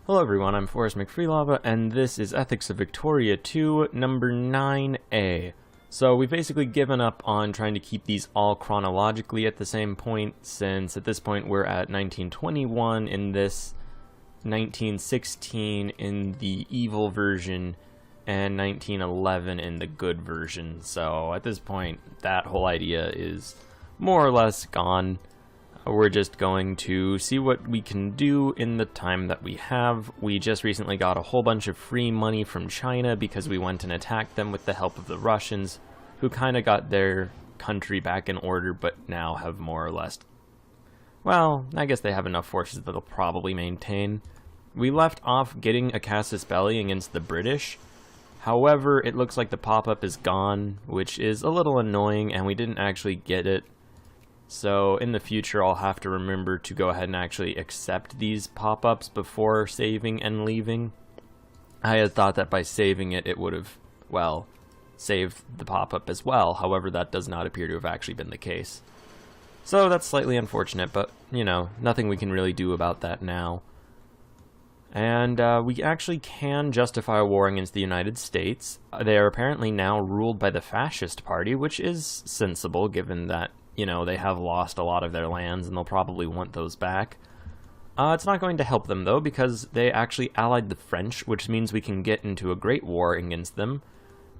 Hello everyone, I'm Forrest McFreelava, and this is Ethics of Victoria 2, number 9A. So we've basically given up on trying to keep these all chronologically at the same point, since at this point we're at 1921 in this, 1916 in the evil version, and 1911 in the good version. So at this point, that whole idea is more or less gone. We're just going to see what we can do in the time that we have. We just recently got a whole bunch of free money from China because we went and attacked them with the help of the Russians, who kind of got their country back in order, but now have more or less... well, I guess they have enough forces that they'll probably maintain. We left off getting a casus belli against the British. However, it looks like the pop-up is gone, which is a little annoying, and we didn't actually get it. So in the future, I'll have to remember to go ahead and actually accept these pop-ups before saving and leaving. I had thought that by saving it, it would have, well, saved the pop-up as well. However, that does not appear to have actually been the case. So that's slightly unfortunate, but, you know, nothing we can really do about that now. And we actually can justify a war against the United States. They are apparently now ruled by the Fascist Party, which is sensible given that, you know, they have lost a lot of their lands and they'll probably want those back. It's not going to help them, though, because they actually allied the French, which means we can get into a great war against them,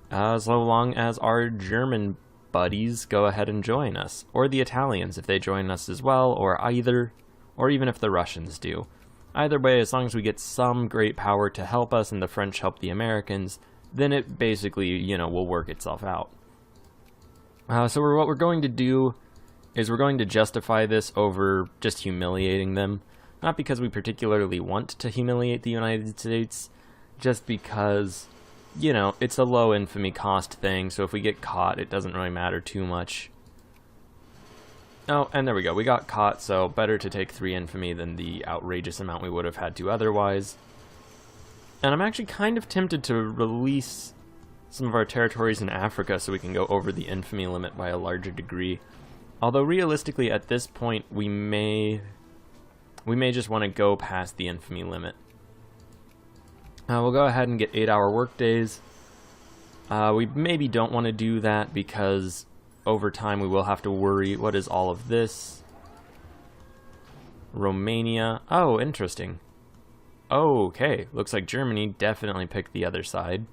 so long as our German buddies go ahead and join us, or the Italians if they join us as well, or either, or even if the Russians do. Either way, as long as we get some great power to help us and the French help the Americans, then it basically, you know, will work itself out. So what we're going to do is we're going to justify this over just humiliating them. Not because we particularly want to humiliate the United States, just because, you know, it's a low infamy cost thing, so if we get caught, it doesn't really matter too much. Oh, and there we go, we got caught, so better to take 3 infamy than the outrageous amount we would have had to otherwise. And I'm actually kind of tempted to release some of our territories in Africa so we can go over the infamy limit by a larger degree. Although realistically at this point we may just want to go past the infamy limit. We'll go ahead and get 8-hour workdays. We maybe don't want to do that because over time we will have to worry, what is all of this? Romania. Oh, interesting. Okay, looks like Germany definitely picked the other side.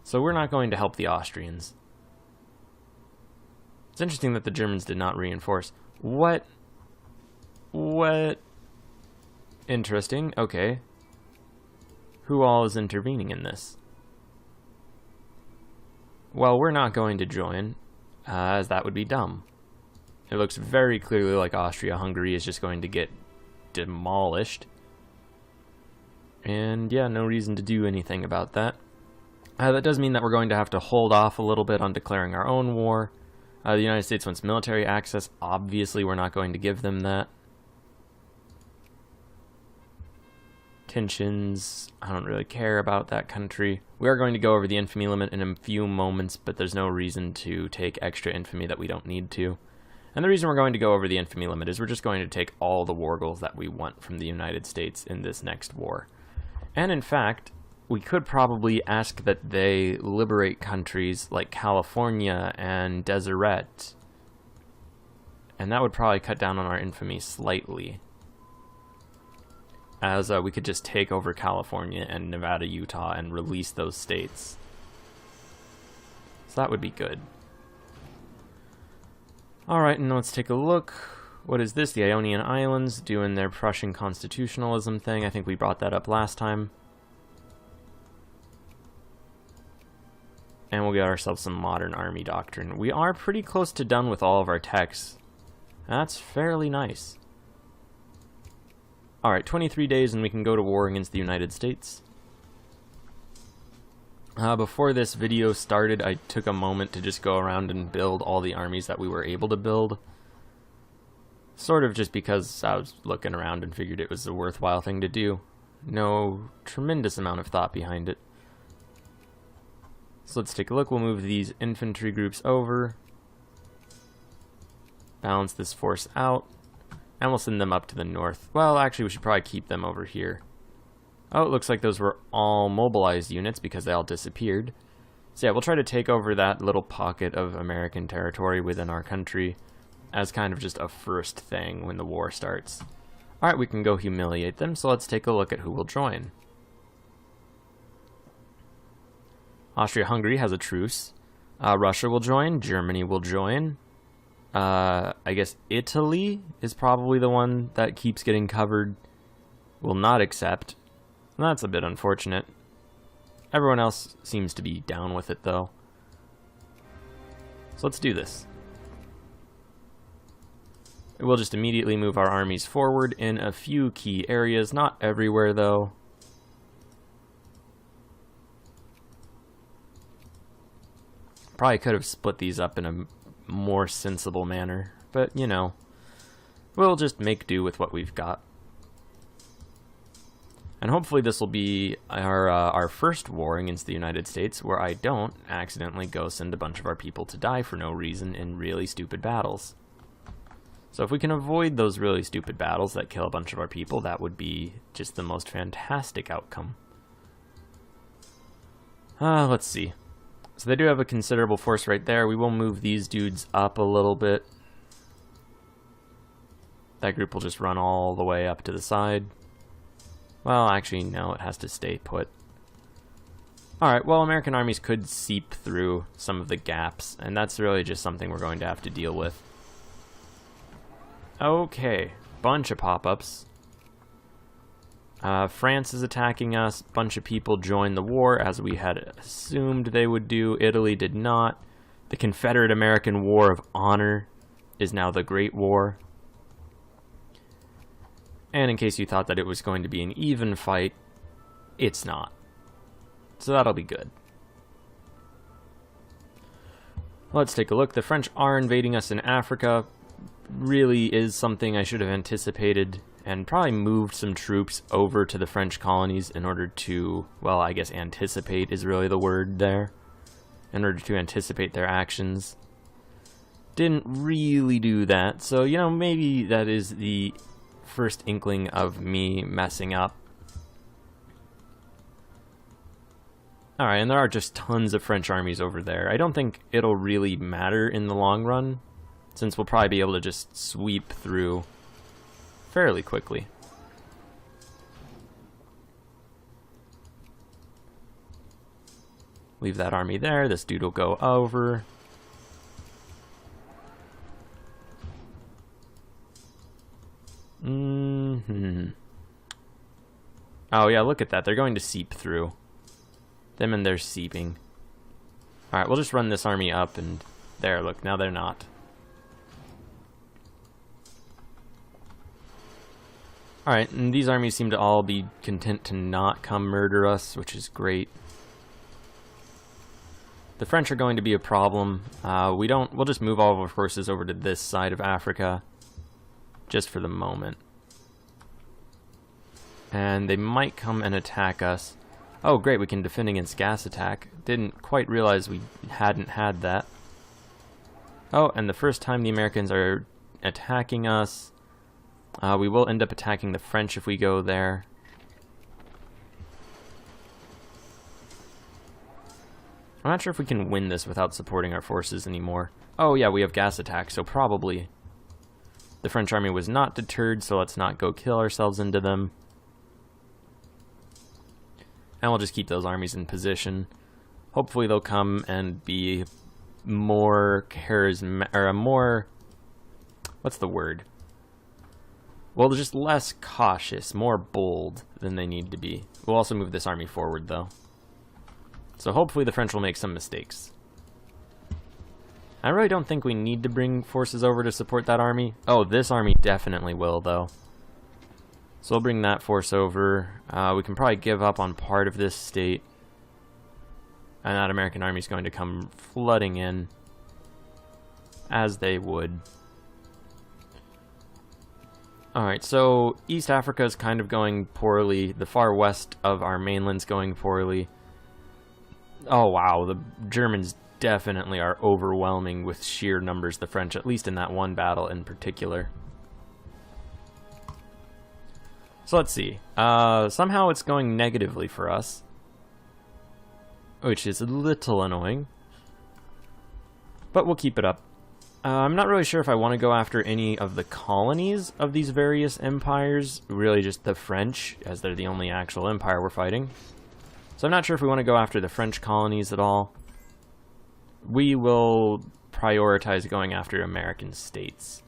So we're not going to help the Austrians. It's interesting that the Germans did not reinforce. What? Interesting, okay. Who all is intervening in this? Well, we're not going to join, as that would be dumb. It looks very clearly like Austria-Hungary is just going to get demolished. And yeah, no reason to do anything about that. That does mean that we're going to have to hold off a little bit on declaring our own war. The United States wants military access. Obviously, we're not going to give them that. Tensions, I don't really care about that country. We are going to go over the infamy limit in a few moments, but there's no reason to take extra infamy that we don't need to. And the reason we're going to go over the infamy limit is we're just going to take all the war goals that we want from the United States in this next war. And in fact, we could probably ask that they liberate countries like California and Deseret. And that would probably cut down on our infamy slightly. As we could just take over California and Nevada, Utah, and release those states. So that would be good. Alright, and let's take a look. What is this? The Ionian Islands doing their Prussian constitutionalism thing. I think we brought that up last time. And we'll get ourselves some modern army doctrine. We are pretty close to done with all of our texts. That's fairly nice. Alright, 23 days and we can go to war against the United States. Before this video started, I took a moment to just go around and build all the armies that we were able to build. Sort of just because I was looking around and figured it was a worthwhile thing to do. No tremendous amount of thought behind it. So let's take a look. We'll move these infantry groups over. Balance this force out. And we'll send them up to the north. Well, actually, we should probably keep them over here. Oh, it looks like those were all mobilized units because they all disappeared. So yeah, we'll try to take over that little pocket of American territory within our country as kind of just a first thing when the war starts. Alright, we can go humiliate them, so let's take a look at who will join. Austria-Hungary has a truce. Russia will join. Germany will join. I guess Italy is probably the one that keeps getting covered. Will not accept. That's a bit unfortunate. Everyone else seems to be down with it, though. So let's do this. We'll just immediately move our armies forward in a few key areas, not everywhere, though. Probably could have split these up in a more sensible manner, but, you know, we'll just make do with what we've got. And hopefully this will be our first war against the United States where I don't accidentally go send a bunch of our people to die for no reason in really stupid battles. So if we can avoid those really stupid battles that kill a bunch of our people, that would be just the most fantastic outcome. Let's see. So they do have a considerable force right there. We will move these dudes up a little bit. That group will just run all the way up to the side. Well, actually, no, it has to stay put. Alright, well, American armies could seep through some of the gaps, and that's really just something we're going to have to deal with. Okay, bunch of pop-ups. France is attacking us. Bunch of people joined the war, as we had assumed they would do. Italy did not. The Confederate American War of Honor is now the Great War. And in case you thought that it was going to be an even fight, it's not. So that'll be good. Let's take a look. The French are invading us in Africa. Really is something I should have anticipated and probably moved some troops over to the French colonies in order to, well, I guess anticipate is really the word there. In order to anticipate their actions. Didn't really do that, so, you know, maybe that is the first inkling of me messing up. Alright, and there are just tons of French armies over there. I don't think it'll really matter in the long run, since we'll probably be able to just sweep through fairly quickly. Leave that army there. This dude will go over. Oh yeah, look at that. They're going to seep through. Them and they're seeping. Alright, we'll just run this army up and there, look, now they're not. Alright, and these armies seem to all be content to not come murder us, which is great. The French are going to be a problem. We'll just move all of our forces over to this side of Africa, just for the moment. And they might come and attack us. Oh great, we can defend against gas attack. Didn't quite realize we hadn't had that. Oh, and the first time the Americans are attacking us, we will end up attacking the French if we go there. I'm not sure if we can win this without supporting our forces anymore. Oh yeah, we have gas attack, so probably. The French army was not deterred, so let's not go kill ourselves into them. And we'll just keep those armies in position. Hopefully they'll come and be more more... what's the word? Well, they're just less cautious, more bold than they need to be. We'll also move this army forward, though. So hopefully the French will make some mistakes. I really don't think we need to bring forces over to support that army. Oh, this army definitely will, though. So we'll bring that force over. We can probably give up on part of this state. And that American army is going to come flooding in, as they would. Alright, so East Africa is kind of going poorly. The far west of our mainland's going poorly. Oh wow, the Germans definitely are overwhelming with sheer numbers the French, at least in that one battle in particular. So let's see. Somehow it's going negatively for us, which is a little annoying. But we'll keep it up. I'm not really sure if I want to go after any of the colonies of these various empires. Really just the French, as they're the only actual empire we're fighting. So I'm not sure if we want to go after the French colonies at all. We will prioritize going after American states.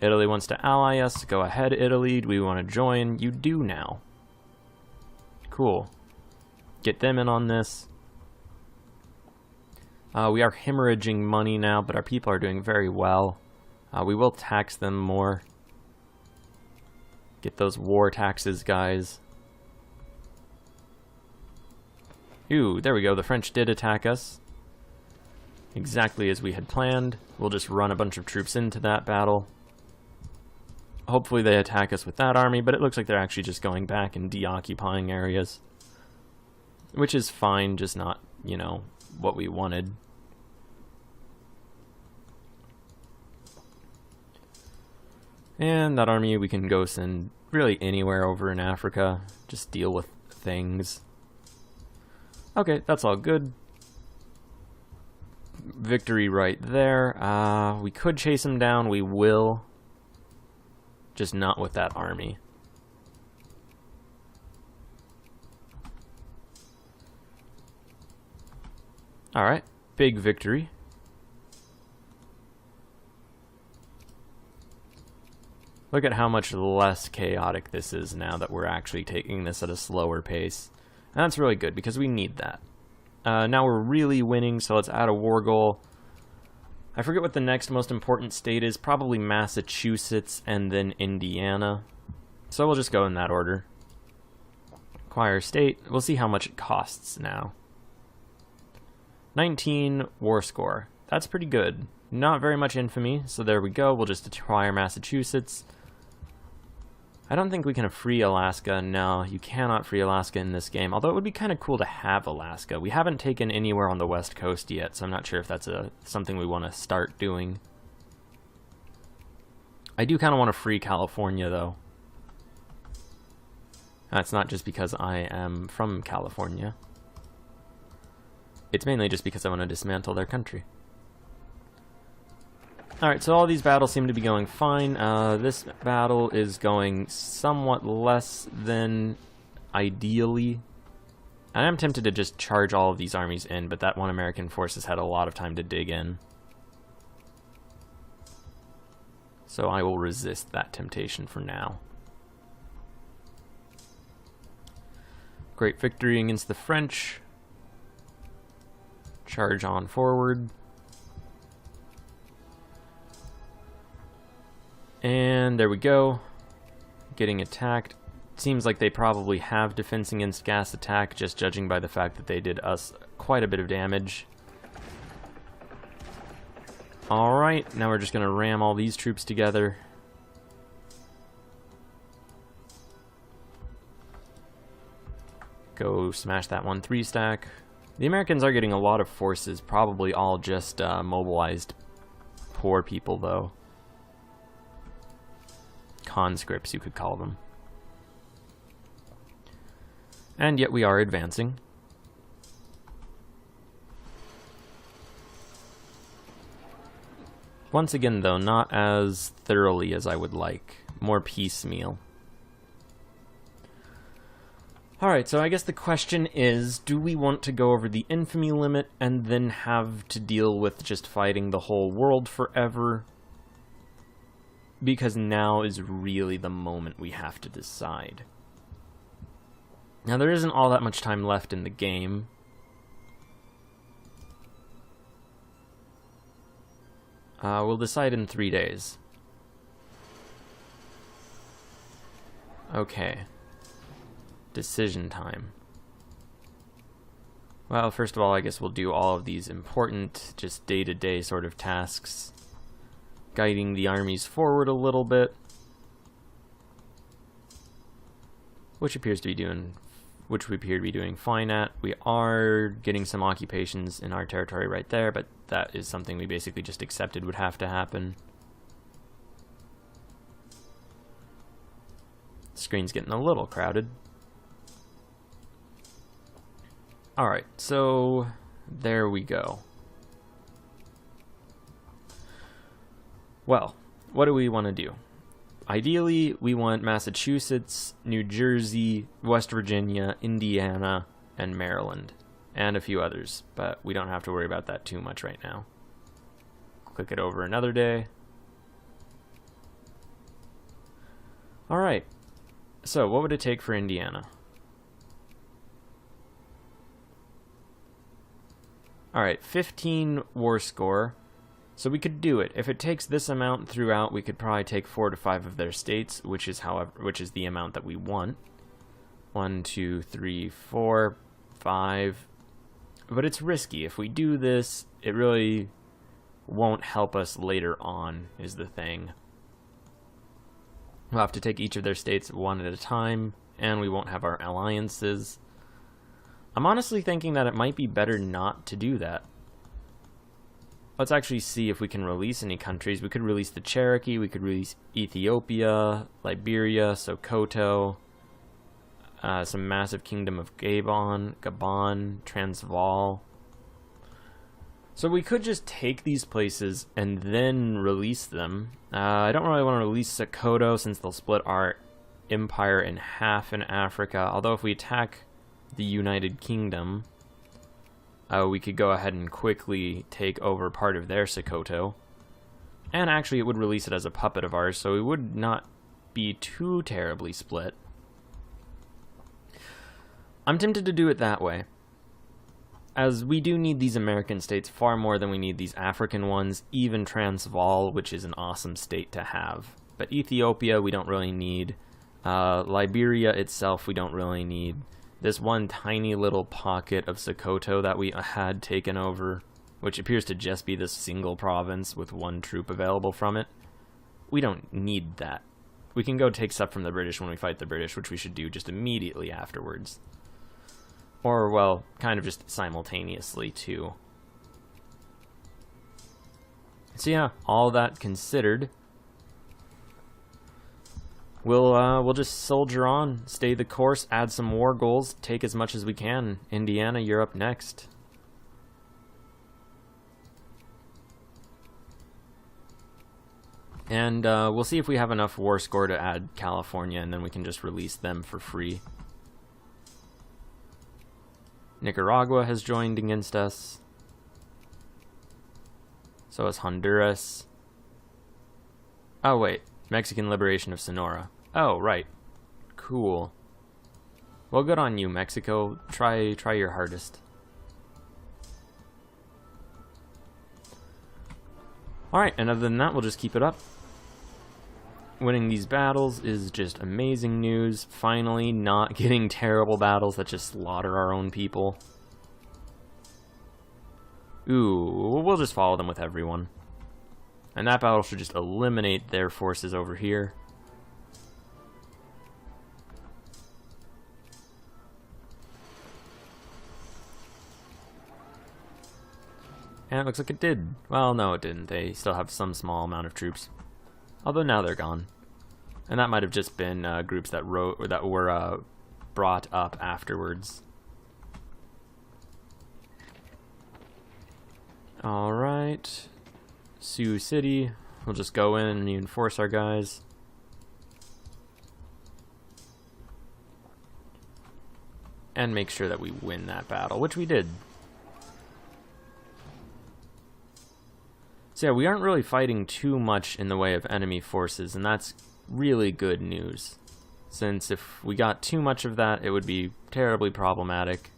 Italy wants to ally us. Go ahead, Italy. Do we want to join? You do now. Cool. Get them in on this. We are hemorrhaging money now, but our people are doing very well. We will tax them more. Get those war taxes, guys. Ooh, there we go. The French did attack us. Exactly as we had planned. We'll just run a bunch of troops into that battle. Hopefully they attack us with that army, but it looks like they're actually just going back and deoccupying areas. Which is fine, just not, you know, what we wanted. And that army we can go send really anywhere over in Africa. Just deal with things. Okay, that's all good. Victory right there. We could chase him down, we will. Just not with that army. Alright, big victory. Look at how much less chaotic this is now that we're actually taking this at a slower pace. And that's really good, because we need that. Now we're really winning, so let's add a war goal. I forget what the next most important state is, probably Massachusetts and then Indiana. So we'll just go in that order. Acquire state, we'll see how much it costs now. 19 war score, that's pretty good. Not very much infamy, so there we go, we'll just acquire Massachusetts. I don't think we can free Alaska. No, you cannot free Alaska in this game, although it would be kind of cool to have Alaska. We haven't taken anywhere on the west coast yet, so I'm not sure if that's something we want to start doing. I do kind of want to free California, though. That's not just because I am from California. It's mainly just because I want to dismantle their country. Alright, so all these battles seem to be going fine. This battle is going somewhat less than ideally. I am tempted to just charge all of these armies in, but that one American force has had a lot of time to dig in. So I will resist that temptation for now. Great victory against the French. Charge on forward. And there we go. Getting attacked. Seems like they probably have defense against gas attack, just judging by the fact that they did us quite a bit of damage. Alright, now we're just going to ram all these troops together. Go smash that 1-3 stack. The Americans are getting a lot of forces, probably all just mobilized poor people, though. Conscripts, you could call them. And yet we are advancing. Once again, though, not as thoroughly as I would like. More piecemeal. Alright, so I guess the question is, do we want to go over the infamy limit and then have to deal with just fighting the whole world forever? Because now is really the moment we have to decide. Now, there isn't all that much time left in the game. We'll decide in 3 days. Okay. Decision time. Well, first of all, I guess we'll do all of these important, just day-to-day sort of tasks. Guiding the armies forward a little bit. Which we appear to be doing fine at. We are getting some occupations in our territory right there, but that is something we basically just accepted would have to happen. Screen's getting a little crowded. Alright, so there we go. Well, what do we want to do? Ideally, we want Massachusetts, New Jersey, West Virginia, Indiana, and Maryland, and a few others, but we don't have to worry about that too much right now. Click it over another day. Alright, so what would it take for Indiana? Alright, 15 war score. So we could do it. If it takes this amount throughout, we could probably take 4 to 5 of their states, which is the amount that we want. 1, 2, 3, 4, 5. But it's risky. If we do this, it really won't help us later on, is the thing. We'll have to take each of their states one at a time, and we won't have our alliances. I'm honestly thinking that it might be better not to do that. Let's actually see if we can release any countries. We could release the Cherokee, we could release Ethiopia, Liberia, Sokoto, some massive kingdom of Gabon, Transvaal. So we could just take these places and then release them. I don't really want to release Sokoto since they'll split our empire in half in Africa, although if we attack the United Kingdom, we could go ahead and quickly take over part of their Sokoto. And actually it would release it as a puppet of ours, so we would not be too terribly split. I'm tempted to do it that way, as we do need these American states far more than we need these African ones, even Transvaal, which is an awesome state to have. But Ethiopia we don't really need. Liberia itself we don't really need. This one tiny little pocket of Sokoto that we had taken over, which appears to just be this single province with one troop available from it, we don't need that. We can go take stuff from the British when we fight the British, which we should do just immediately afterwards. Or, well, kind of just simultaneously, too. So yeah, all that considered, we'll just soldier on, stay the course, add some war goals, take as much as we can. Indiana, you're up next. And we'll see if we have enough war score to add California, and then we can just release them for free. Nicaragua has joined against us. So has Honduras. Oh wait, Mexican liberation of Sonora. Oh, right. Cool. Well, good on you, Mexico. Try your hardest. Alright, and other than that, we'll just keep it up. Winning these battles is just amazing news. Finally, not getting terrible battles that just slaughter our own people. Ooh, we'll just follow them with everyone. And that battle should just eliminate their forces over here. And it looks like it did. Well, no, it didn't. They still have some small amount of troops. Although now they're gone. And that might have just been groups that were brought up afterwards. Alright. Sioux City. We'll just go in and reinforce our guys. And make sure that we win that battle, which we did. So yeah, we aren't really fighting too much in the way of enemy forces, and that's really good news. Since if we got too much of that, it would be terribly problematic.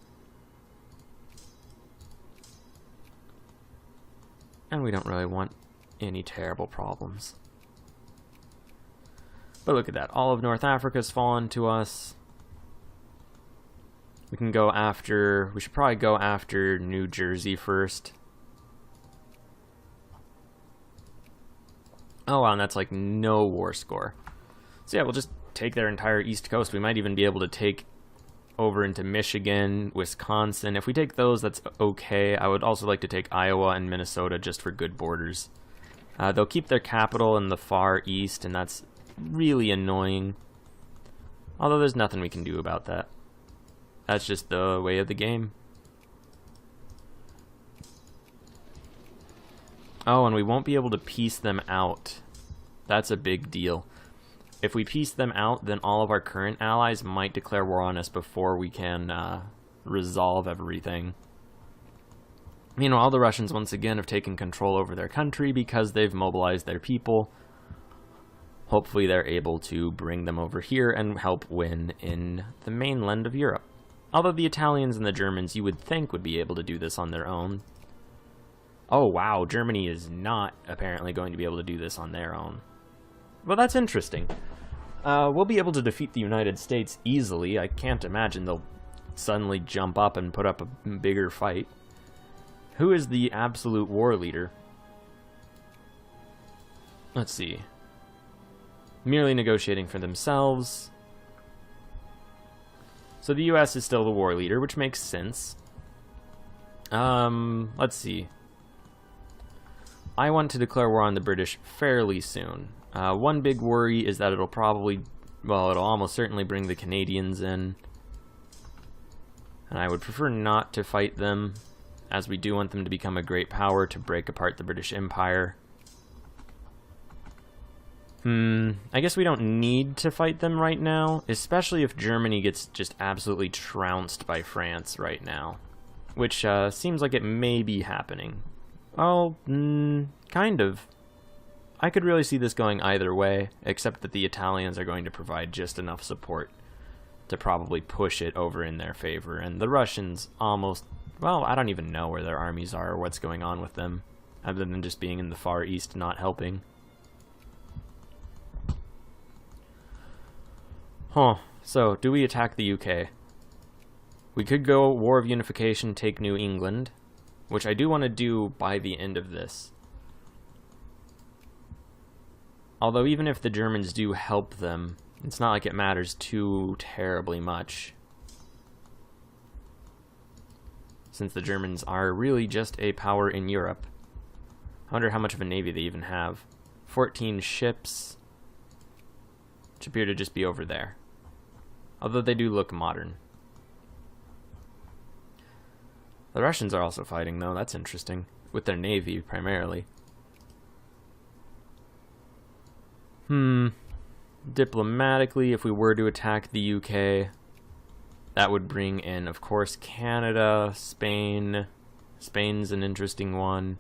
And we don't really want any terrible problems. But look at that, all of North Africa's fallen to us. We can go after, we should probably go after New Jersey first. Oh wow, and that's like no war score. So yeah, we'll just take their entire east coast. We might even be able to take over into Michigan, Wisconsin. If we take those, that's okay. I would also like to take Iowa and Minnesota just for good borders. They'll keep their capital in the far east, and that's really annoying. Although there's nothing we can do about that. That's just the way of the game. Oh, and we won't be able to piece them out. That's a big deal. If we piece them out, then all of our current allies might declare war on us before we can resolve everything. Meanwhile, the Russians once again have taken control over their country because they've mobilized their people. Hopefully they're able to bring them over here and help win in the mainland of Europe. Although the Italians and the Germans, you would think, would be able to do this on their own. Oh wow, Germany is not apparently going to be able to do this on their own. Well, that's interesting. We'll be able to defeat the United States easily. I can't imagine they'll suddenly jump up and put up a bigger fight. Who is the absolute war leader? Let's see. Merely negotiating for themselves. So the US is still the war leader, which makes sense. Let's see. I want to declare war on the British fairly soon. One big worry is that it'll almost certainly bring the Canadians in. And I would prefer not to fight them, as we do want them to become a great power to break apart the British Empire. I guess we don't need to fight them right now, especially if Germany gets just absolutely trounced by France right now. Which seems like it may be happening. Well, kind of. I could really see this going either way, except that the Italians are going to provide just enough support to probably push it over in their favor, and the Russians almost, well, I don't even know where their armies are or what's going on with them, other than just being in the Far East not helping. Huh, so, do we attack the UK? We could go War of Unification, take New England, which I do want to do by the end of this. Although even if the Germans do help them, it's not like it matters too terribly much, since the Germans are really just a power in Europe. I wonder how much of a navy they even have. 14 ships, which appear to just be over there. Although they do look modern. The Russians are also fighting, though. That's interesting. With their navy, primarily. Diplomatically, if we were to attack the UK, that would bring in, of course, Canada, Spain. Spain's an interesting one.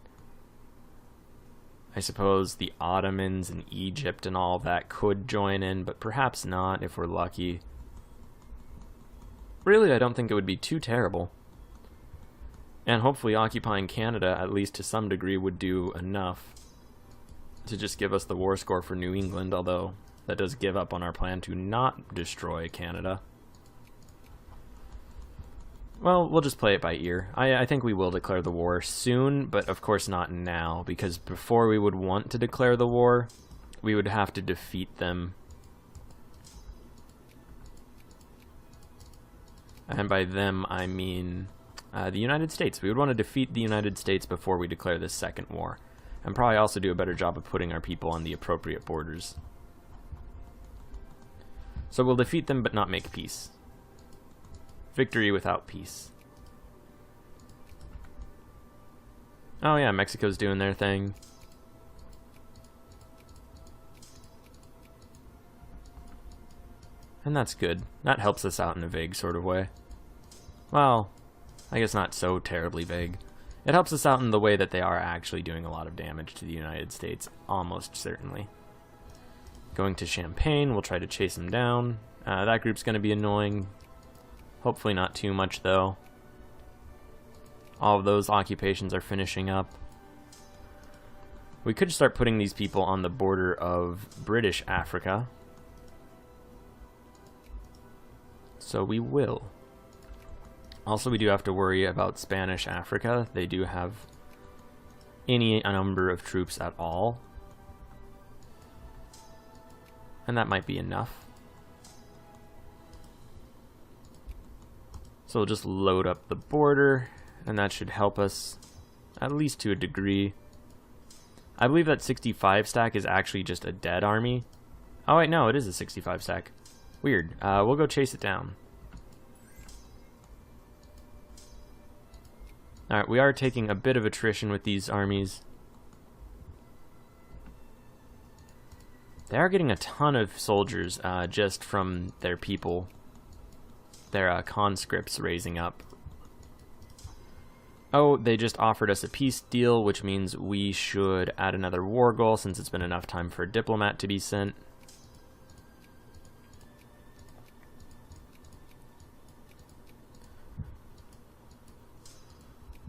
I suppose the Ottomans and Egypt and all that could join in, but perhaps not if we're lucky. Really, I don't think it would be too terrible. And hopefully occupying Canada, at least to some degree, would do enough to just give us the war score for New England, although that does give up on our plan to not destroy Canada. Well, we'll just play it by ear. I think we will declare the war soon, but of course not now, because before we would want to declare the war, we would have to defeat them. And by them, I mean the United States. We would want to defeat the United States before we declare this second war. And probably also do a better job of putting our people on the appropriate borders. So we'll defeat them, but not make peace. Victory without peace. Oh yeah, Mexico's doing their thing. And that's good. That helps us out in a vague sort of way. Well, I guess not so terribly vague. It helps us out in the way that they are actually doing a lot of damage to the United States, almost certainly. Going to Champagne, we'll try to chase them down. That group's going to be annoying. Hopefully not too much, though. All of those occupations are finishing up. We could start putting these people on the border of British Africa. So we will. Also, we do have to worry about Spanish Africa. They do have any number of troops at all. And that might be enough. So we'll just load up the border, and that should help us, at least to a degree. I believe that 65 stack is actually just a dead army. Oh wait, no, it is a 65 stack. Weird. We'll go chase it down. Alright, we are taking a bit of attrition with these armies. They are getting a ton of soldiers just from their people. Their conscripts raising up. Oh, they just offered us a peace deal, which means we should add another war goal since it's been enough time for a diplomat to be sent.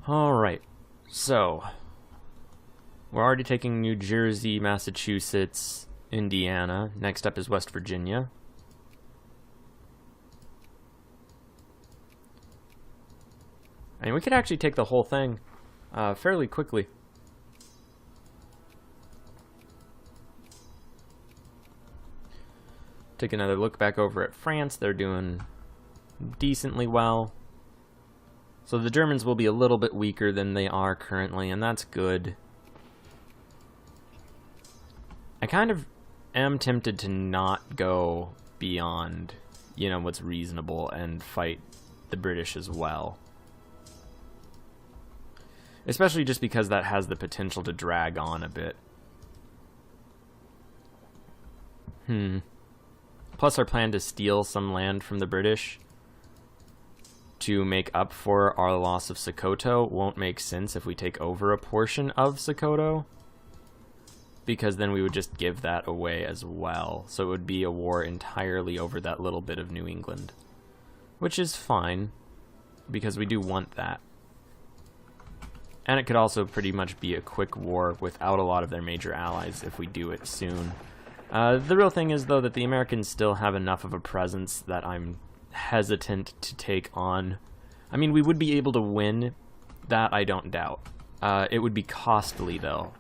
Alright, so we're already taking New Jersey, Massachusetts, Indiana. Next up is West Virginia. I mean, we could actually take the whole thing fairly quickly. Take another look back over at France. They're doing decently well. So the Germans will be a little bit weaker than they are currently, and that's good. I kind of am tempted to not go beyond, you know, what's reasonable and fight the British as well. Especially just because that has the potential to drag on a bit. Plus our plan to steal some land from the British to make up for our loss of Sokoto won't make sense if we take over a portion of Sokoto, because then we would just give that away as well. So it would be a war entirely over that little bit of New England, which is fine, because we do want that. And it could also pretty much be a quick war without a lot of their major allies if we do it soon. The real thing is, though, that the Americans still have enough of a presence that I'm hesitant to take on. I mean, we would be able to win, that I don't doubt. It would be costly, though.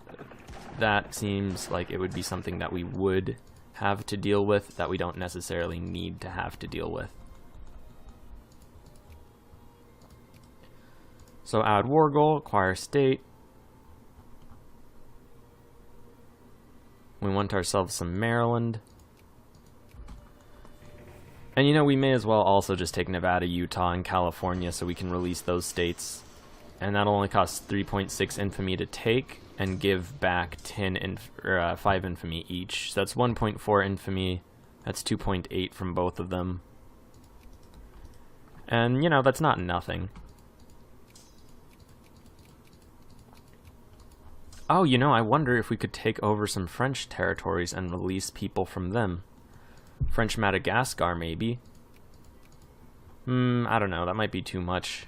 That seems like it would be something that we would have to deal with, that we don't necessarily need to have to deal with. So add war goal, acquire state. We want ourselves some Maryland. And you know, we may as well also just take Nevada, Utah, and California so we can release those states. And that'll only cost 3.6 infamy to take and give back 5 infamy each. So that's 1.4 infamy. That's 2.8 from both of them. And, you know, that's not nothing. Oh, you know, I wonder if we could take over some French territories and release people from them. French Madagascar, maybe. I don't know, that might be too much.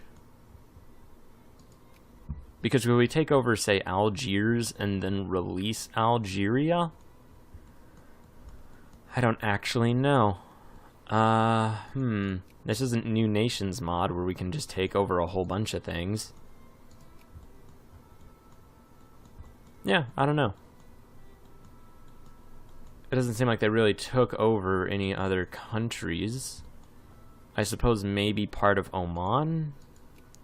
Because will we take over, say, Algiers and then release Algeria? I don't actually know. This isn't New Nations mod where we can just take over a whole bunch of things. Yeah, I don't know. It doesn't seem like they really took over any other countries. I suppose maybe part of Oman?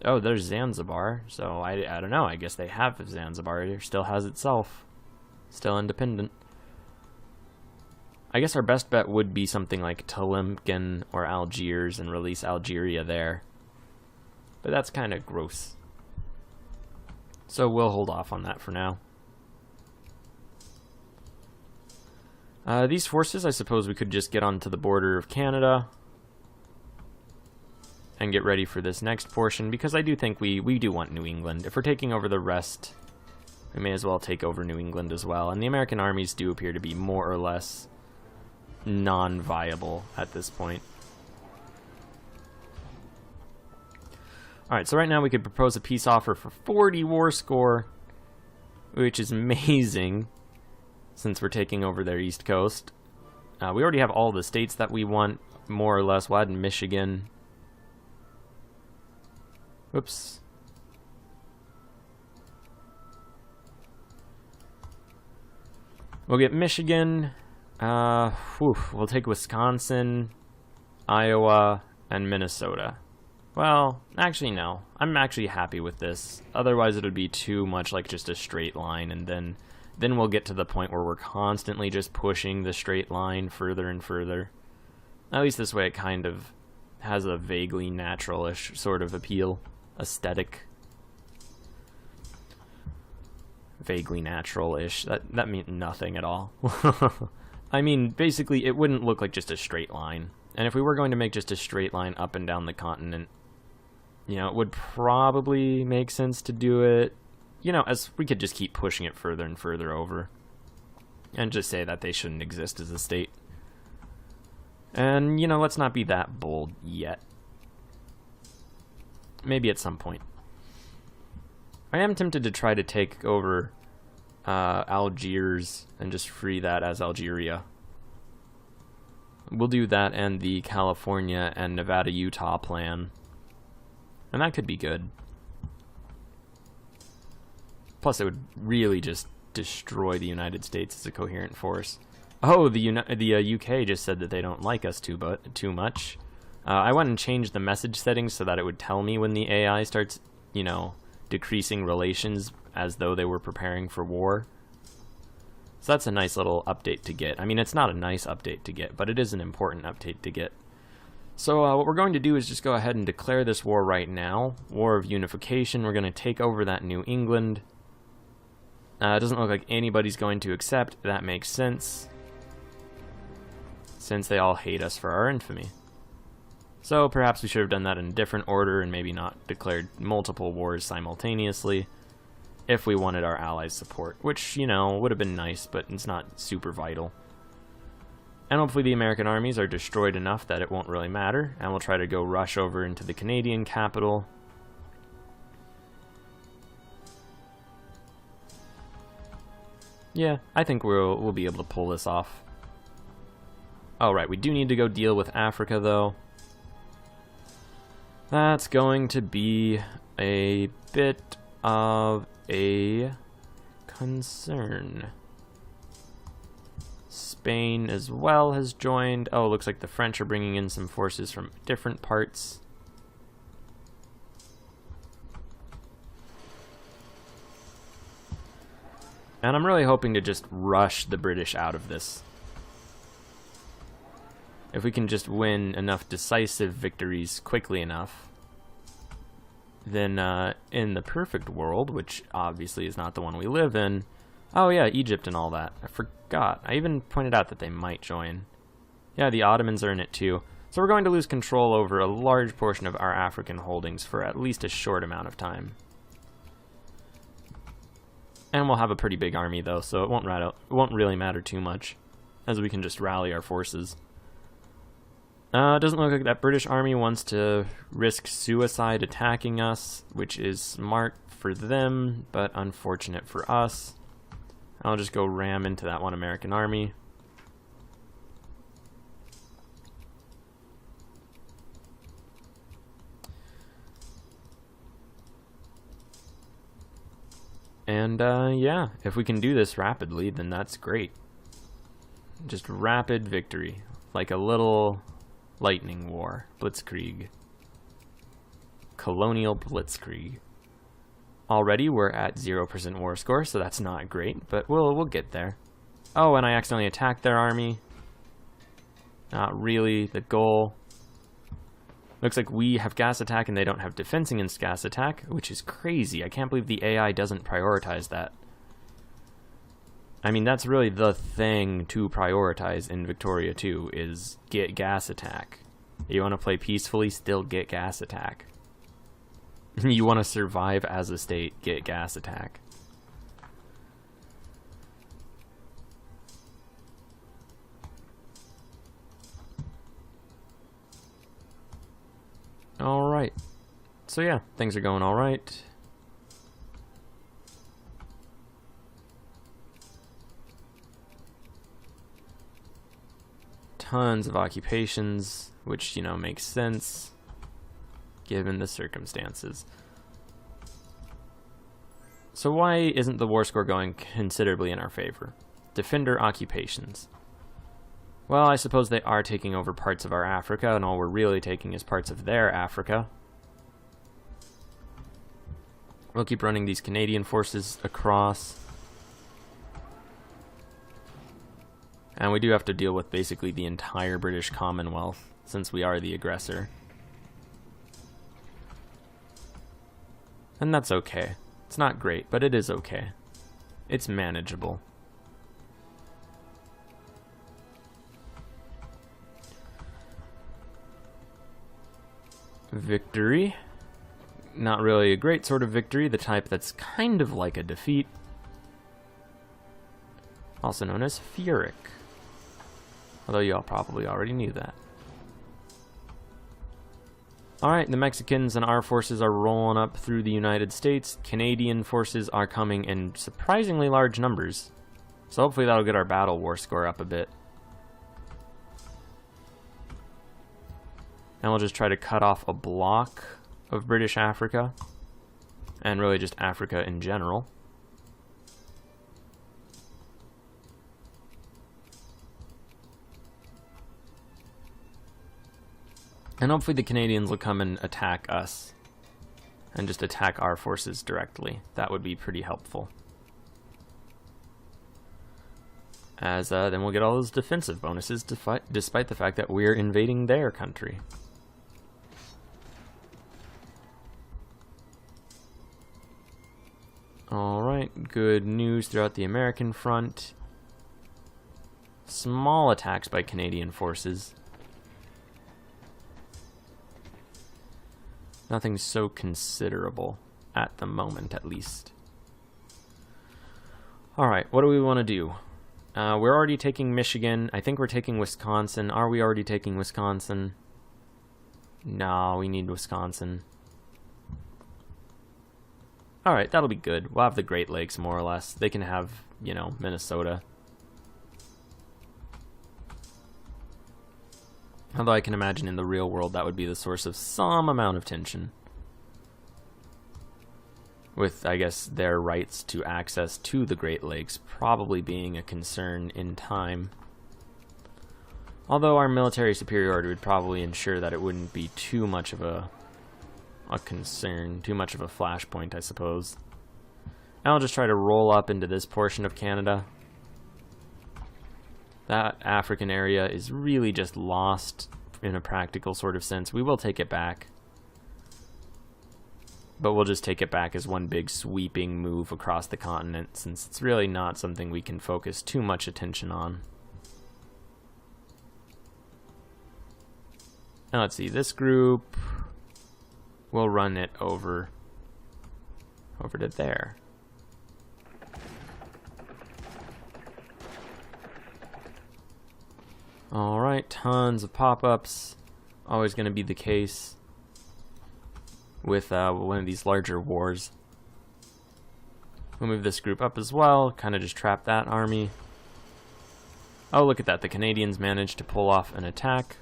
Oh, there's Zanzibar. So I don't know. I guess they have Zanzibar. It still has itself. Still independent. I guess our best bet would be something like Tlemcen or Algiers and release Algeria there. But that's kind of gross. So we'll hold off on that for now. These forces, I suppose we could just get onto the border of Canada and get ready for this next portion, because I do think we do want New England. If we're taking over the rest, we may as well take over New England as well. And the American armies do appear to be more or less non-viable at this point. Alright, so right now we could propose a peace offer for 40 war score, which is amazing, since we're taking over their east coast. We already have all the states that we want, more or less. We'll add Michigan. Whoops. We'll get Michigan. We'll take Wisconsin, Iowa, and Minnesota. Well, actually no. I'm actually happy with this. Otherwise it would be too much like just a straight line, and then we'll get to the point where we're constantly just pushing the straight line further and further. At least this way it kind of has a vaguely natural-ish sort of appeal. Aesthetic. Vaguely natural-ish. That means nothing at all. I mean, basically, it wouldn't look like just a straight line. And if we were going to make just a straight line up and down the continent, you know, it would probably make sense to do it, you know, as we could just keep pushing it further and further over. And just say that they shouldn't exist as a state. And, you know, let's not be that bold yet. Maybe at some point. I am tempted to try to take over Algiers and just free that as Algeria. We'll do that and the California and Nevada-Utah plan. And that could be good. Plus, it would really just destroy the United States as a coherent force. Oh, the UK just said that they don't like us too much. I went and changed the message settings so that it would tell me when the AI starts, you know, decreasing relations as though they were preparing for war. So that's a nice little update to get. I mean, it's not a nice update to get, but it is an important update to get. So what we're going to do is just go ahead and declare this war right now. War of Unification. We're going to take over that New England. It doesn't look like anybody's going to accept. That makes sense, since they all hate us for our infamy. So perhaps we should have done that in a different order and maybe not declared multiple wars simultaneously if we wanted our allies' support, which, you know, would have been nice, but it's not super vital. And hopefully the American armies are destroyed enough that it won't really matter, and we'll try to go rush over into the Canadian capital. Yeah, I think we'll be able to pull this off. Oh, right, we do need to go deal with Africa, though. That's going to be a bit of a concern. Spain as well has joined. Oh, looks like the French are bringing in some forces from different parts. And I'm really hoping to just rush the British out of this. If we can just win enough decisive victories quickly enough, then in the perfect world, which obviously is not the one we live in. Oh yeah, Egypt and all that. I forgot. I even pointed out that they might join. Yeah, the Ottomans are in it too. So we're going to lose control over a large portion of our African holdings for at least a short amount of time. And we'll have a pretty big army though, so it won't really matter too much, as we can just rally our forces. It doesn't look like that British army wants to risk suicide attacking us, which is smart for them, but unfortunate for us. I'll just go ram into that one American army. And yeah, if we can do this rapidly, then that's great. Just rapid victory, like a little lightning war, blitzkrieg, colonial blitzkrieg. Already we're at 0% war score, so that's not great, but we'll get there. Oh, and I accidentally attacked their army. Not really the goal. Looks like we have gas attack and they don't have defense against gas attack, which is crazy. I can't believe the AI doesn't prioritize that. I mean, that's really the thing to prioritize in Victoria 2, is get gas attack. You want to play peacefully, still get gas attack. You want to survive as a state, get gas attack. Alright. So yeah, things are going alright. Tons of occupations, which, you know, makes sense given the circumstances. So why isn't the war score going considerably in our favor? Defender occupations. Well, I suppose they are taking over parts of our Africa, and all we're really taking is parts of their Africa. We'll keep running these Canadian forces across. And we do have to deal with basically the entire British Commonwealth, since we are the aggressor. And that's okay. It's not great, but it is okay. It's manageable. Victory. Not really a great sort of victory, the type that's kind of like a defeat. Also known as Furic. Although y'all probably already knew that. Alright, the Mexicans and our forces are rolling up through the United States. Canadian forces are coming in surprisingly large numbers. So hopefully that'll get our battle war score up a bit. And we'll just try to cut off a block of British Africa. And really just Africa in general. And hopefully the Canadians will come and attack us. And just attack our forces directly. That would be pretty helpful. As then we'll get all those defensive bonuses despite the fact that we're invading their country. Alright, good news throughout the American front. Small attacks by Canadian forces. Nothing so considerable, at the moment at least. Alright, what do we want to do? We're already taking Michigan. I think we're taking Wisconsin. Are we already taking Wisconsin? No, we need Wisconsin. Alright, that'll be good. We'll have the Great Lakes, more or less. They can have, you know, Minnesota. Although I can imagine in the real world that would be the source of some amount of tension. With, I guess, their rights to access to the Great Lakes probably being a concern in time. Although our military superiority would probably ensure that it wouldn't be too much of a concern, too much of a flashpoint, I suppose. And I'll just try to roll up into this portion of Canada. That African area is really just lost in a practical sort of sense. We will take it back. But we'll just take it back as one big sweeping move across the continent, since it's really not something we can focus too much attention on. Now let's see, this group, we'll run it over to there. Alright, tons of pop-ups. Always going to be the case with one of these larger wars. We'll move this group up as well, kind of just trap that army. Oh, look at that, the Canadians managed to pull off an attack.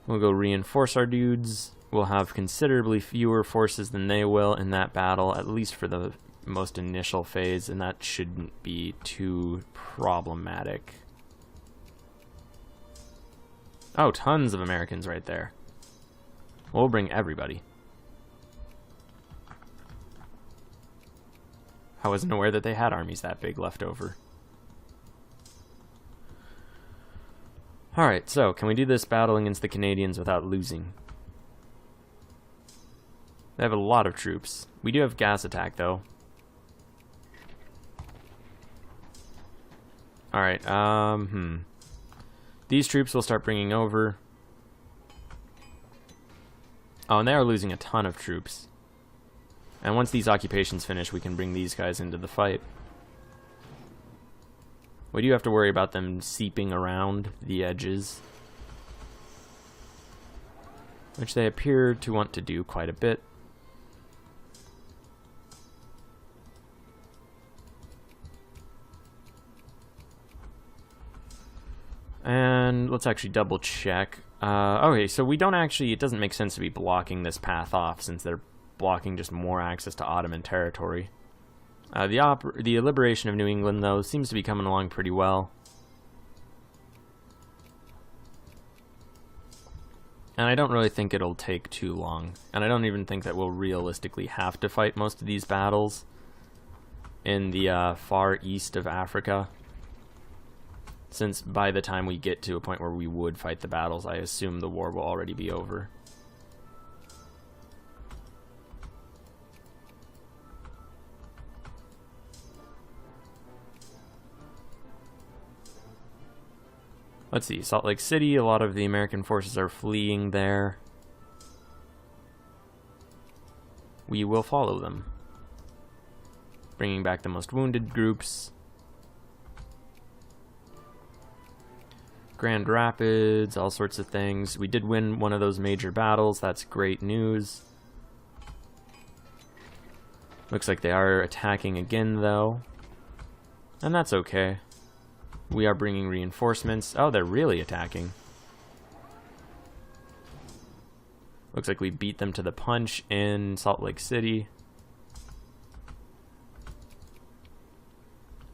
We'll go reinforce our dudes. We'll have considerably fewer forces than they will in that battle, at least for the most initial phase, and that shouldn't be too problematic. Oh, tons of Americans right there. We'll bring everybody. I wasn't aware that they had armies that big left over. Alright, so can we do this battle against the Canadians without losing? They have a lot of troops. We do have gas attack though. Alright, these troops will start bringing over. Oh, and they are losing a ton of troops. And once these occupations finish, we can bring these guys into the fight. We do have to worry about them seeping around the edges, which they appear to want to do quite a bit. And let's actually double check. Okay, so we don't actually, it doesn't make sense to be blocking this path off since they're blocking just more access to Ottoman territory. The liberation of New England, though, seems to be coming along pretty well. And I don't really think it'll take too long. And I don't even think that we'll realistically have to fight most of these battles in the far east of Africa. since by the time we get to a point where we would fight the battles, I assume the war will already be over. Let's see, Salt Lake City, a lot of the American forces are fleeing there. We will follow them, bringing back the most wounded groups. Grand Rapids, all sorts of things. We did win one of those major battles, that's great news. Looks like they are attacking again though, and that's okay. We are bringing reinforcements. Oh, they're really attacking. Looks like we beat them to the punch in Salt Lake City.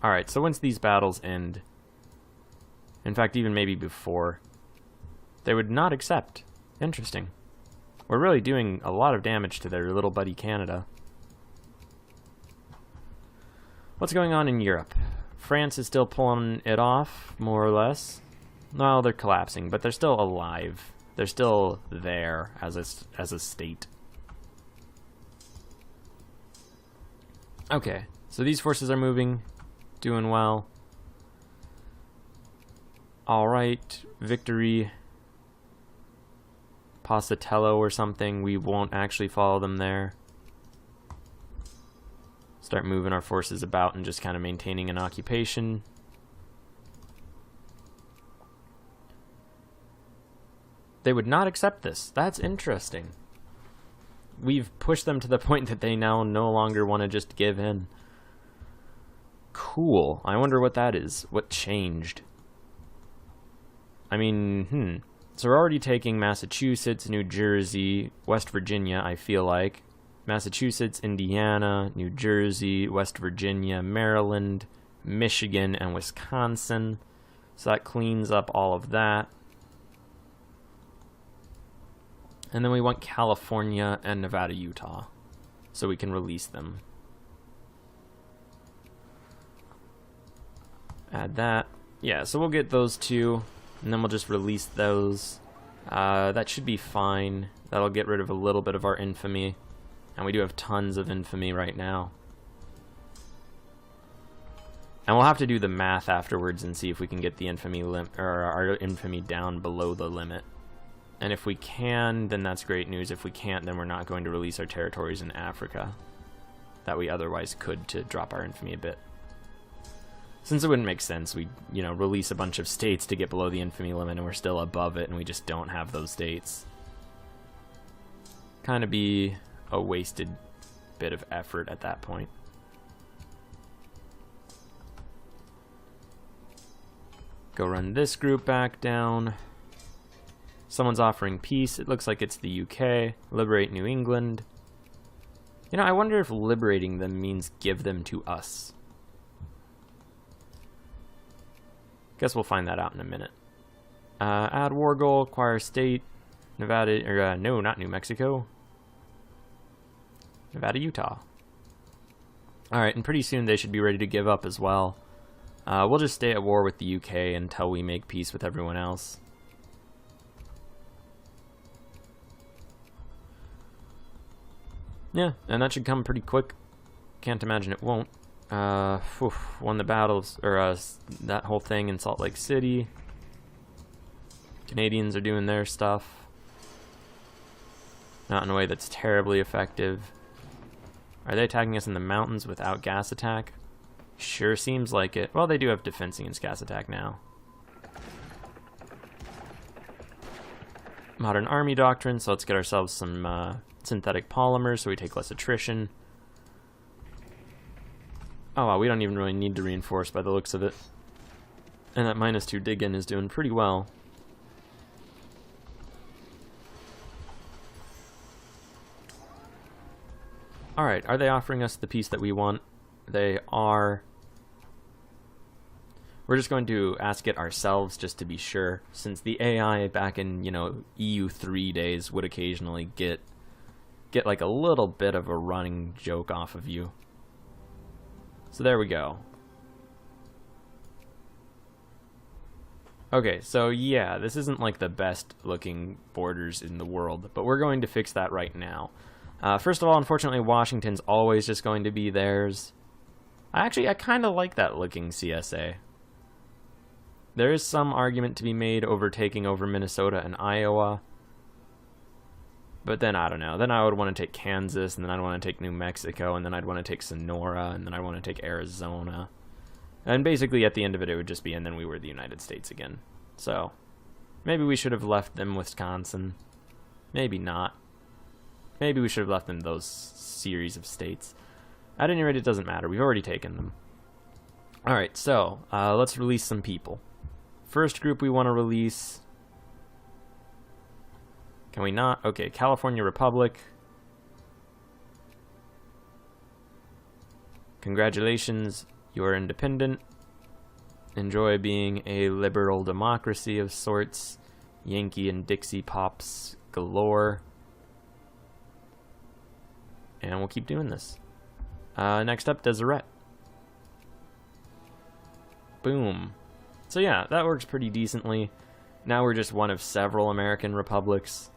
Alright, so once these battles end, in fact, even maybe before, they would not accept. Interesting. We're really doing a lot of damage to their little buddy Canada. What's going on in Europe? France is still pulling it off, more or less. Well, they're collapsing, but they're still alive. They're still there as a state. Okay, so these forces are moving, doing well. Alright, victory. Pasatello or something, we won't actually follow them there. Start moving our forces about and just kind of maintaining an occupation. They would not accept this. That's interesting. We've pushed them to the point that they now no longer want to just give in. Cool. I wonder what that is. What changed? I mean, So we're already taking Massachusetts, New Jersey, West Virginia, I feel like. Massachusetts, Indiana, New Jersey, West Virginia, Maryland, Michigan, and Wisconsin. So that cleans up all of that. And then we want California and Nevada, Utah, so we can release them. Add that. Yeah, so we'll get those two, and then we'll just release those. That should be fine. That'll get rid of a little bit of our infamy. And we do have tons of infamy right now. And we'll have to do the math afterwards and see if we can get the infamy our infamy down below the limit. And if we can, then that's great news. If we can't, then we're not going to release our territories in Africa that we otherwise could to drop our infamy a bit. Since it wouldn't make sense, we, release a bunch of states to get below the infamy limit and we're still above it and we just don't have those states. Kind of be a wasted bit of effort at that point. Go run this group back down. Someone's offering peace. It looks like it's the UK. Liberate New England. I wonder if liberating them means give them to us. Guess we'll find that out in a minute. Add war goal, acquire state. Nevada, or no, not New Mexico. Nevada, Utah. Alright, and pretty soon they should be ready to give up as well. We'll just stay at war with the UK until we make peace with everyone else. Yeah, and that should come pretty quick. Can't imagine it won't. Won the battles, or that whole thing in Salt Lake City. Canadians are doing their stuff. Not in a way that's terribly effective. Are they attacking us in the mountains without gas attack? Sure seems like it. Well, they do have defense against gas attack now. Modern army doctrine, so let's get ourselves some synthetic polymers so we take less attrition. Oh wow, we don't even really need to reinforce by the looks of it. And that -2 dig-in is doing pretty well. Alright, are they offering us the peace that we want? They are. We're just going to ask it ourselves just to be sure, since the AI back in, EU3 days would occasionally get like a little bit of a running joke off of you. So there we go. Okay, so yeah, this isn't like the best looking borders in the world, but we're going to fix that right now. First of all, unfortunately, Washington's always just going to be theirs. I kind of like that looking CSA. There is some argument to be made over taking over Minnesota and Iowa. But then, I don't know. Then I would want to take Kansas, and then I'd want to take New Mexico, and then I'd want to take Sonora, and then I'd want to take Arizona. And basically, at the end of it, it would just be, and then we were the United States again. So, maybe we should have left them Wisconsin. Maybe not. Maybe we should have left them those series of states. At any rate, it doesn't matter. We've already taken them. Alright, so, let's release some people. First group we want to release... Can we not? Okay, California Republic. Congratulations, you are independent. Enjoy being a liberal democracy of sorts. Yankee and Dixie pops galore. And we'll keep doing this. Next up, Deseret. Boom. So yeah, that works pretty decently. Now we're just one of several American republics.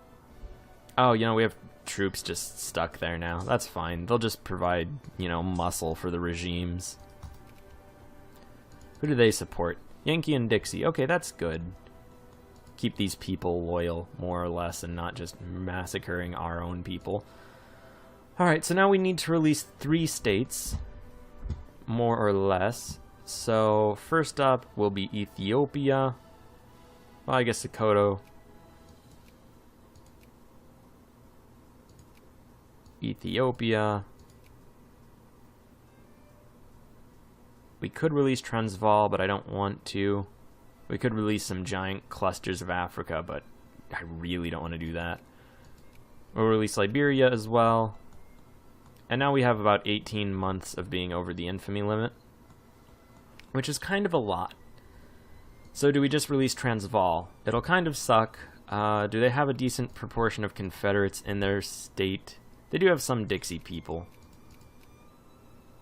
Oh, you know, we have troops just stuck there now. That's fine. They'll just provide, you know, muscle for the regimes. Who do they support? Yankee and Dixie. Okay, that's good. Keep these people loyal, more or less, and not just massacring our own people. Alright, so now we need to release 3 states, more or less. So, first up will be Ethiopia. Well, I guess Sokoto. Ethiopia. We could release Transvaal, but I don't want to. We could release some giant clusters of Africa, but I really don't want to do that. We'll release Liberia as well. And now we have about 18 months of being over the infamy limit, which is kind of a lot. So do we just release Transvaal? It'll kind of suck. Do they have a decent proportion of Confederates in their state? They do have some Dixie people.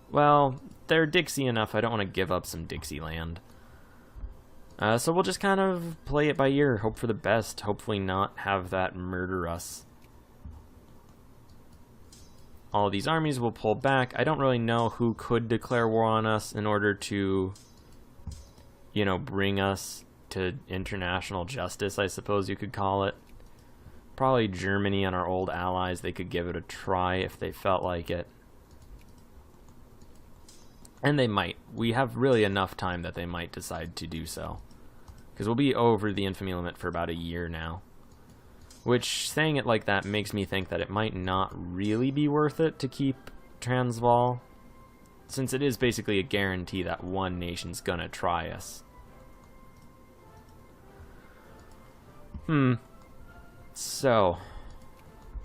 Well, they're Dixie enough. I don't want to give up some Dixie land. So we'll just kind of play it by ear. Hope for the best. Hopefully not have that murder us. All of these armies will pull back. I don't really know who could declare war on us in order to, you know, bring us to international justice, I suppose you could call it. Probably Germany and our old allies. They could give it a try if they felt like it. And they might. We have really enough time that they might decide to do so. Because we'll be over the infamy limit for about a year now. Which, saying it like that, makes me think that it might not really be worth it to keep Transvaal, since it is basically a guarantee that one nation's gonna try us. So,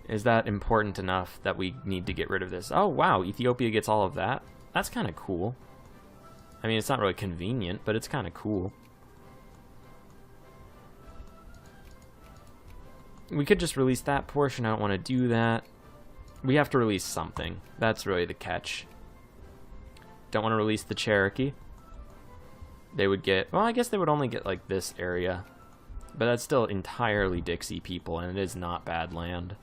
is that important enough that we need to get rid of this? Oh wow, Ethiopia gets all of that? That's kind of cool. I mean, it's not really convenient, but it's kind of cool. We could just release that portion. I don't want to do that. We have to release something. That's really the catch. Don't want to release the Cherokee. They would get... Well, I guess they would only get, like, this area. But that's still entirely Dixie people, and it is not bad land.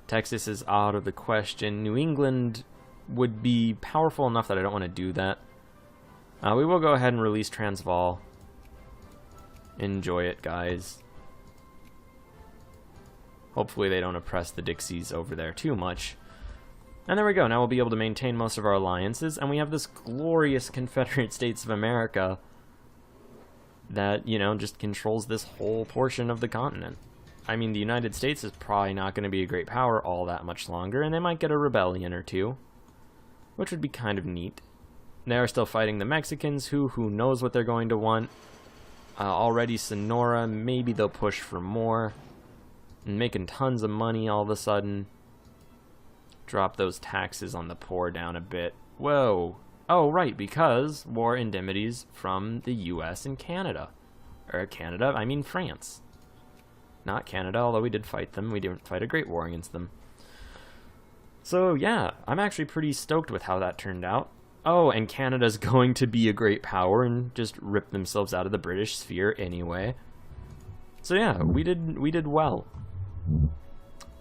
Texas is out of the question. New England would be powerful enough that I don't want to do that. We will go ahead and release Transvaal. Enjoy it, guys. Hopefully they don't oppress the Dixies over there too much. And there we go. Now we'll be able to maintain most of our alliances, and we have this glorious Confederate States of America that, you know, just controls this whole portion of the continent. I mean, the United States is probably not going to be a great power all that much longer, and they might get a rebellion or two, which would be kind of neat. They are still fighting the Mexicans, who knows what they're going to want. Already Sonora, maybe they'll push for more. And making tons of money all of a sudden. Drop those taxes on the poor down a bit. Whoa. Oh, right, because war indemnities from the US and Canada. Or Canada, I mean France. Not Canada, although we did fight them. We didn't fight a great war against them. So, yeah, I'm actually pretty stoked with how that turned out. Oh, and Canada's going to be a great power and just rip themselves out of the British sphere anyway. So yeah, we did well.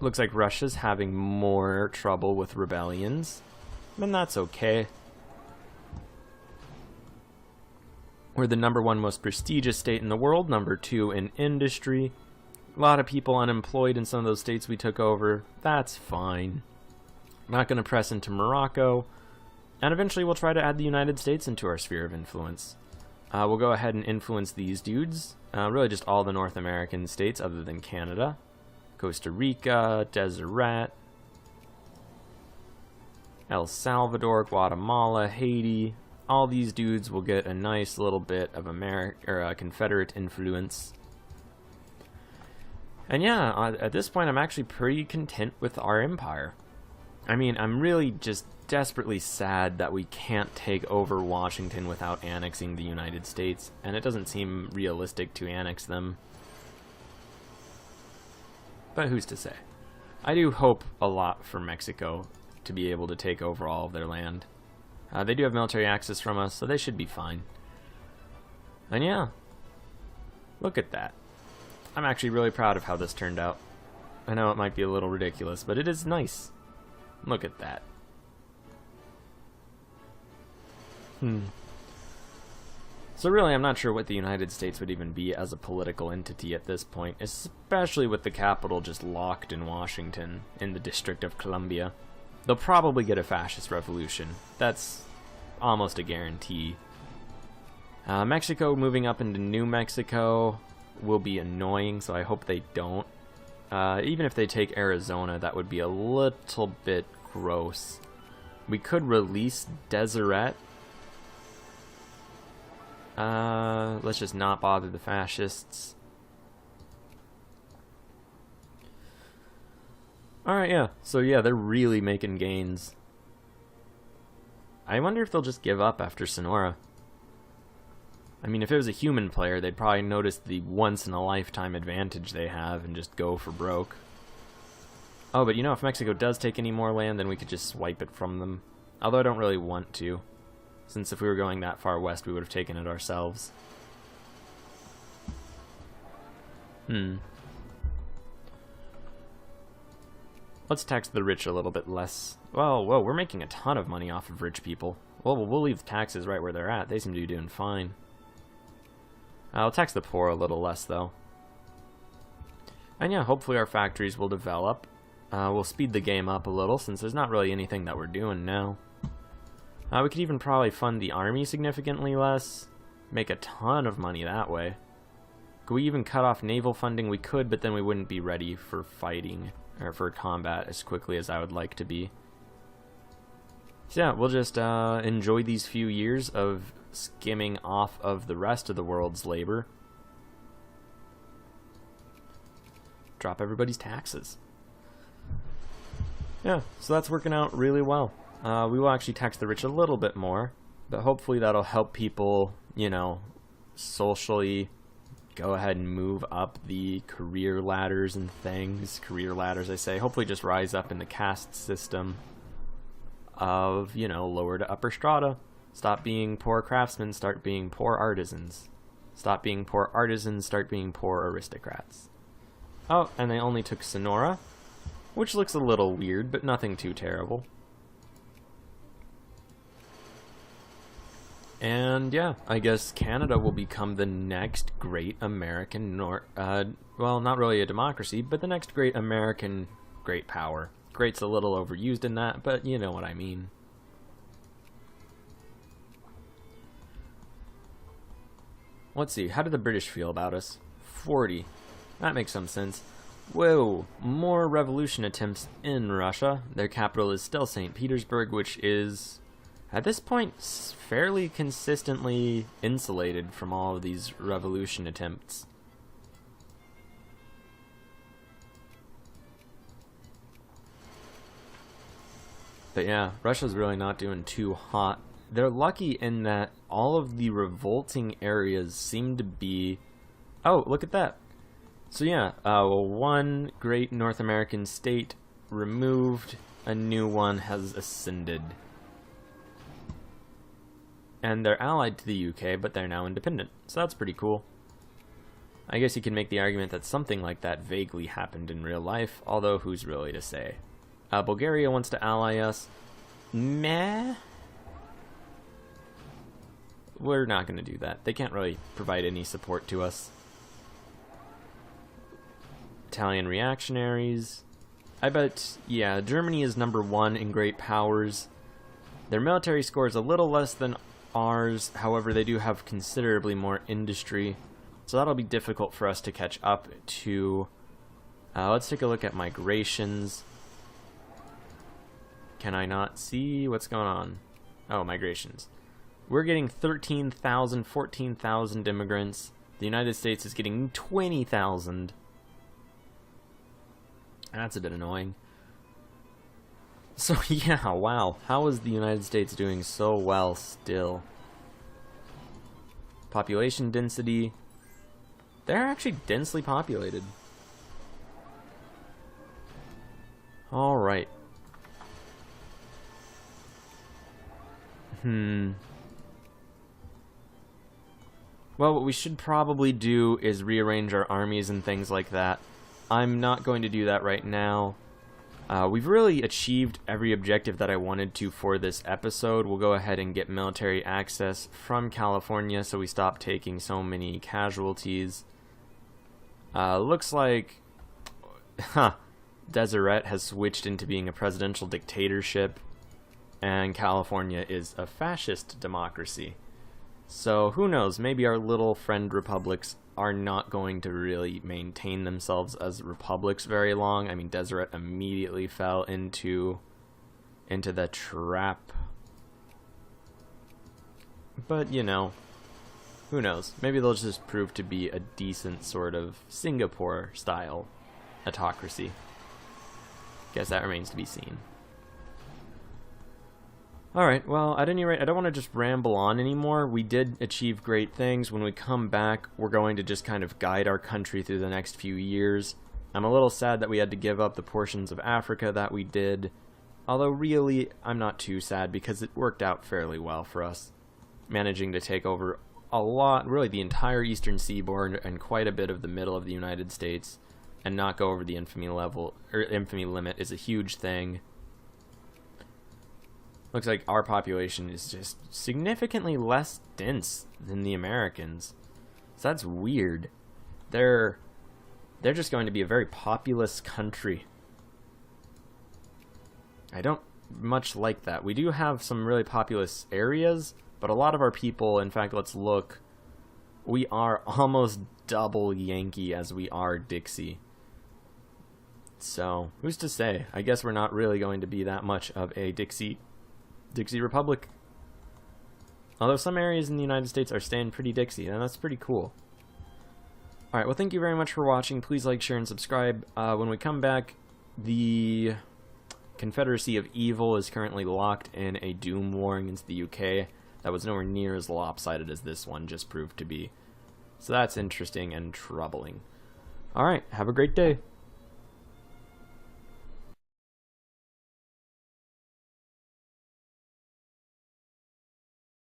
Looks like Russia's having more trouble with rebellions, and that's okay. We're the #1 most prestigious state in the world, #2 in industry. A lot of people unemployed in some of those states we took over. That's fine. I'm not going to press into Morocco. And eventually we'll try to add the United States into our sphere of influence. We'll go ahead and influence these dudes. Really just all the North American states other than Canada. Costa Rica, Deseret, El Salvador, Guatemala, Haiti. All these dudes will get a nice little bit of Confederate influence. And yeah, at this point I'm actually pretty content with our empire. I mean, I'm really just desperately sad that we can't take over Washington without annexing the United States, and it doesn't seem realistic to annex them. But who's to say? I do hope a lot for Mexico to be able to take over all of their land. They do have military access from us, so they should be fine. And yeah, look at that. I'm actually really proud of how this turned out. I know it might be a little ridiculous, but it is nice. Look at that. So really, I'm not sure what the United States would even be as a political entity at this point, especially with the capital just locked in Washington, in the District of Columbia. They'll probably get a fascist revolution. That's almost a guarantee. Mexico moving up into New Mexico will be annoying, so I hope they don't. Even if they take Arizona, that would be a little bit gross. We could release Deseret. Let's just not bother the fascists. Alright, yeah. So yeah, they're really making gains. I wonder if they'll just give up after Sonora. I mean, if it was a human player, they'd probably notice the once-in-a-lifetime advantage they have and just go for broke. Oh, but you know, if Mexico does take any more land, then we could just swipe it from them. Although I don't really want to, since if we were going that far west, we would have taken it ourselves. Let's tax the rich a little bit less. Whoa, we're making a ton of money off of rich people. Well, we'll leave the taxes right where they're at. They seem to be doing fine. I'll tax the poor a little less, though. And yeah, hopefully our factories will develop. We'll speed the game up a little, since there's not really anything that we're doing now. We could even probably fund the army significantly less. Make a ton of money that way. Could we even cut off naval funding? We could, but then we wouldn't be ready for fighting, or for combat as quickly as I would like to be. So yeah, we'll just enjoy these few years of skimming off of the rest of the world's labor. Drop everybody's taxes. Yeah, so that's working out really well. We will actually tax the rich a little bit more, but hopefully that'll help people, you know, socially go ahead and move up the career ladders and things. Career ladders, I say. Hopefully just rise up in the caste system of, you know, lower to upper strata. Stop being poor craftsmen, start being poor artisans. Stop being poor artisans, start being poor aristocrats. Oh, and they only took Sonora, which looks a little weird, but nothing too terrible. And yeah, I guess Canada will become the next great American, well, not really a democracy, but the next great American great power. Great's a little overused in that, but you know what I mean. Let's see, how did the British feel about us? 40. That makes some sense. Whoa, more revolution attempts in Russia. Their capital is still St. Petersburg, which is, at this point, fairly consistently insulated from all of these revolution attempts. But yeah, Russia's really not doing too hot. They're lucky in that all of the revolting areas seem to be... Oh, look at that. So yeah, one great North American state removed, a new one has ascended. and they're allied to the UK, but they're now independent. So that's pretty cool. I guess you can make the argument that something like that vaguely happened in real life, although who's really to say? Bulgaria wants to ally us. Meh. We're not going to do that. They can't really provide any support to us. Italian reactionaries. I bet, yeah, Germany is #1 in great powers. Their military score is a little less than ours, however they do have considerably more industry, so that'll be difficult for us to catch up to. Let's take a look at migrations. Can I not see what's going on? Oh, migrations. We're getting 13,000, 14,000 immigrants. The United States is getting 20,000. That's a bit annoying. So yeah, wow. How is the United States doing so well still? Population density. They're actually densely populated. Alright. Well, what we should probably do is rearrange our armies and things like that. I'm not going to do that right now. We've really achieved every objective that I wanted to for this episode. We'll go ahead and get military access from California so we stop taking so many casualties. Looks like Deseret has switched into being a presidential dictatorship, and California is a fascist democracy. So who knows, maybe our little friend republics are not going to really maintain themselves as republics very long. I mean, Deseret immediately fell into the trap. But, you know, who knows? Maybe they'll just prove to be a decent sort of Singapore-style autocracy. Guess that remains to be seen. Alright, well, at any rate, I don't want to just ramble on anymore. We did achieve great things. When we come back, we're going to just kind of guide our country through the next few years. I'm a little sad that we had to give up the portions of Africa that we did. Although, really, I'm not too sad because it worked out fairly well for us. Managing to take over a lot, really the entire eastern seaboard and quite a bit of the middle of the United States and not go over the infamy level, or infamy limit is a huge thing. Looks like our population is just significantly less dense than the Americans. So that's weird. They're just going to be a very populous country. I don't much like that. We do have some really populous areas, but a lot of our people, in fact, let's look, we are almost double Yankee as we are Dixie. So, who's to say? I guess we're not really going to be that much of a Dixie Republic. Although some areas in the United States are staying pretty Dixie, and that's pretty cool. Alright, well, thank you very much for watching. Please like, share, and subscribe. When we come back, the Confederacy of Evil is currently locked in a doom war against the UK that was nowhere near as lopsided as this one just proved to be. So that's interesting and troubling. Alright, have a great day.